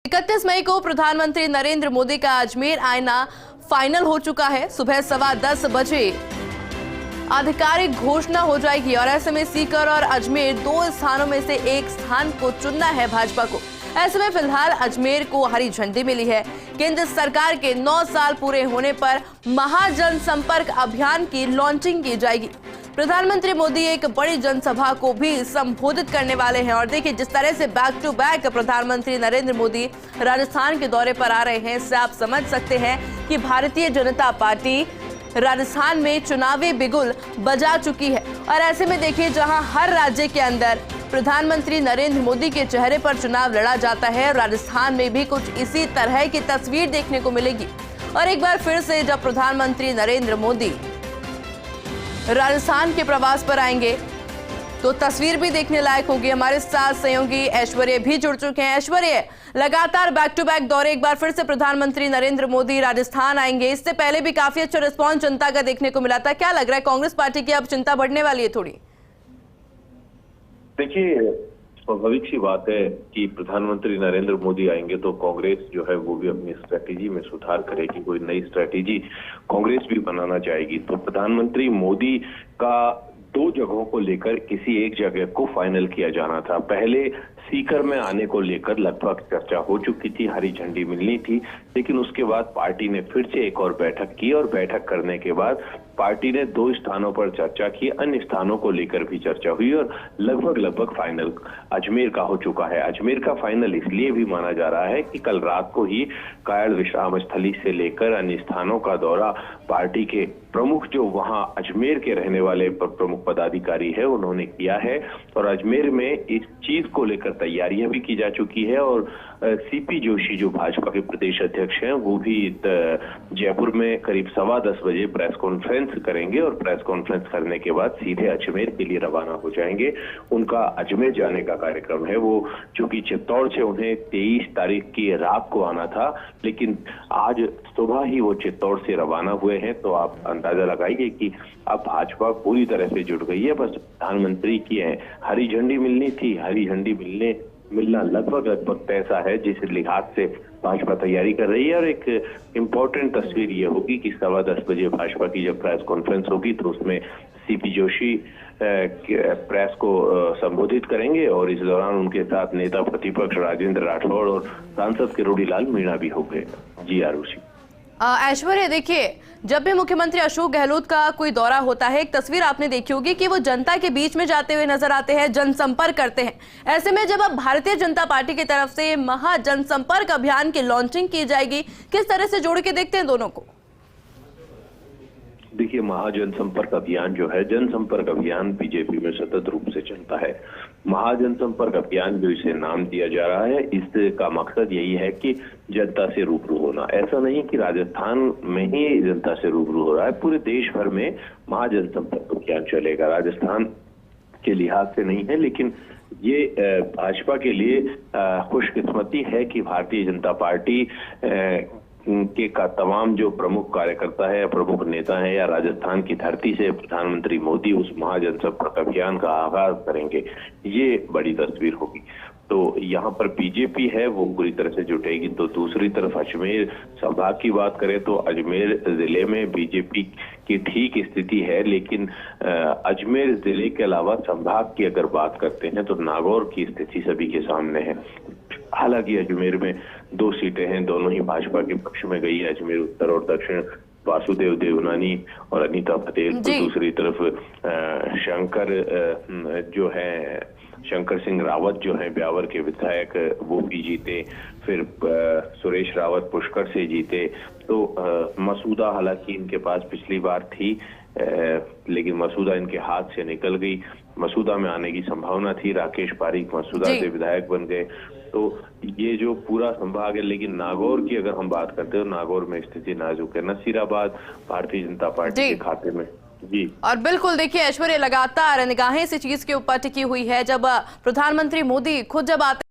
31 मई को प्रधानमंत्री नरेंद्र मोदी का अजमेर आना फाइनल हो चुका है। सुबह 10:15 बजे आधिकारिक घोषणा हो जाएगी और ऐसे में सीकर और अजमेर दो स्थानों में से एक स्थान को चुनना है भाजपा को। ऐसे में फिलहाल अजमेर को हरी झंडी मिली है। केंद्र सरकार के 9 साल पूरे होने पर महाजनसंपर्क अभियान की लॉन्चिंग की जाएगी। प्रधानमंत्री मोदी एक बड़ी जनसभा को भी संबोधित करने वाले हैं और देखिए जिस तरह से बैक टू बैक प्रधानमंत्री नरेंद्र मोदी राजस्थान के दौरे पर आ रहे हैं, इससे आप समझ सकते हैं कि भारतीय जनता पार्टी राजस्थान में चुनावी बिगुल बजा चुकी है। और ऐसे में देखिए जहां हर राज्य के अंदर प्रधानमंत्री नरेंद्र मोदी के चेहरे पर चुनाव लड़ा जाता है, राजस्थान में भी कुछ इसी तरह की तस्वीर देखने को मिलेगी। और एक बार फिर से जब प्रधानमंत्री नरेंद्र मोदी राजस्थान के प्रवास पर आएंगे तो तस्वीर भी देखने लायक होगी। हमारे साथ सहयोगी ऐश्वर्य भी जुड़ चुके हैं। ऐश्वर्य, लगातार बैक टू बैक दौरे, एक बार फिर से प्रधानमंत्री नरेंद्र मोदी राजस्थान आएंगे। इससे पहले भी काफी अच्छा रिस्पॉन्स जनता का देखने को मिला था। क्या लग रहा है, कांग्रेस पार्टी की अब चिंता बढ़ने वाली है थोड़ी? देखिए, स्वाभाविक सी बात है कि प्रधानमंत्री नरेंद्र मोदी आएंगे तो कांग्रेस जो है वो भी अपनी स्ट्रेटेजी में सुधार करेगी, कोई नई स्ट्रेटेजी कांग्रेस भी बनाना चाहेगी। तो प्रधानमंत्री मोदी का दो जगहों को लेकर किसी एक जगह को फाइनल किया जाना था। पहले सीकर में आने को लेकर लगभग चर्चा हो चुकी थी, हरी झंडी मिलनी थी, लेकिन उसके बाद पार्टी ने फिर से एक और बैठक की और बैठक करने के बाद पार्टी ने 2 स्थानों पर चर्चा की, अन्य स्थानों को लेकर भी चर्चा हुई और लगभग फाइनल अजमेर का हो चुका है। अजमेर का फाइनल इसलिए भी माना जा रहा है कि कल रात को ही कायड़ विश्राम स्थली से लेकर अन्य स्थानों का दौरा पार्टी के प्रमुख जो वहां अजमेर के रहने वाले प्रमुख पदाधिकारी है उन्होंने किया है और अजमेर में इस चीज को लेकर तैयारियां भी की जा चुकी है। और सीपी जोशी जो भाजपा के प्रदेश अध्यक्ष हैं वो भी जयपुर में करीब 10:15 बजे प्रेस कॉन्फ्रेंस करेंगे और प्रेस कॉन्फ्रेंस करने के बाद सीधे अजमेर के लिए रवाना हो जाएंगे। उनका अजमेर जाने का कार्यक्रम है। वो चूंकि चित्तौड़ से उन्हें 23 तारीख की रात को आना था, लेकिन आज सुबह ही वो चित्तौड़ से रवाना हुए हैं। तो आप अंदाजा लगाइए कि अब भाजपा पूरी तरह से जुट गई है। बस प्रधानमंत्री की है हरी झंडी मिलनी थी, हरी झंडी मिलना लगभग तय सा है, जिस लिहाज से भाजपा तैयारी कर रही है। और एक इम्पोर्टेंट तस्वीर ये होगी कि 10:15 बजे भाजपा की जब प्रेस कॉन्फ्रेंस होगी तो उसमें सीपी जोशी प्रेस को संबोधित करेंगे और इस दौरान उनके साथ नेता प्रतिपक्ष राजेंद्र राठौड़ और सांसद किरोड़ीलाल मीणा भी होंगे। जी आरुषि। ऐश्वर्य, देखिए जब भी मुख्यमंत्री अशोक गहलोत का कोई दौरा होता है, एक तस्वीर आपने देखी होगी कि वो जनता के बीच में जाते हुए नजर आते हैं, जनसंपर्क करते हैं। ऐसे में जब अब भारतीय जनता पार्टी की तरफ से महाजनसंपर्क अभियान की लॉन्चिंग की जाएगी, किस तरह से जोड़ के देखते हैं दोनों को? देखिए, महाजनसंपर्क अभियान जो है, जनसंपर्क अभियान बीजेपी में सतत रूप से चलता है। महाजनसंपर्क अभियान जो इसे नाम दिया जा रहा है, इसका मकसद यही है कि जनता से रूबरू होना। ऐसा नहीं कि राजस्थान में ही जनता से रूबरू हो रहा है, पूरे देश भर में महाजनसंपर्क अभियान चलेगा। राजस्थान के लिहाज से नहीं है, लेकिन ये भाजपा के लिए खुशकिस्मती है कि भारतीय जनता पार्टी के का तमाम जो प्रमुख कार्यकर्ता है या प्रमुख नेता है या राजस्थान की धरती से प्रधानमंत्री मोदी उस महाजनसंपर्क अभियान का आगाज करेंगे। ये बड़ी तस्वीर होगी। तो यहाँ पर बीजेपी है वो पूरी तरह से जुटेगी। तो दूसरी तरफ अजमेर संभाग की बात करें तो अजमेर जिले में बीजेपी की ठीक स्थिति है, लेकिन अजमेर जिले के अलावा संभाग की अगर बात करते हैं तो नागौर की स्थिति सभी के सामने है। हालांकि अजमेर में 2 सीटें हैं, दोनों ही भाजपा के पक्ष में गई है। अजमेर उत्तर और दक्षिण वासुदेव देवनानी और अनीता पटेल, तो दूसरी तरफ शंकर सिंह रावत जो है ब्यावर के विधायक, वो भी जीते। फिर सुरेश रावत पुष्कर से जीते। तो मसूदा हालांकि इनके पास पिछली बार थी, लेकिन मसूदा इनके हाथ से निकल गई। मसूदा में आने की संभावना थी, राकेश पारीक मसूदा से विधायक बन गए। तो ये जो पूरा संभाग है, लेकिन नागौर की अगर हम बात करते हैं तो नागौर में स्थिति नाजुक है। नसीराबाद भारतीय जनता पार्टी के खाते में। जी, और बिल्कुल देखिए ऐश्वर्य, लगातार निगाहें इसी चीज के ऊपर टिकी हुई है। जब प्रधानमंत्री मोदी खुद जब आते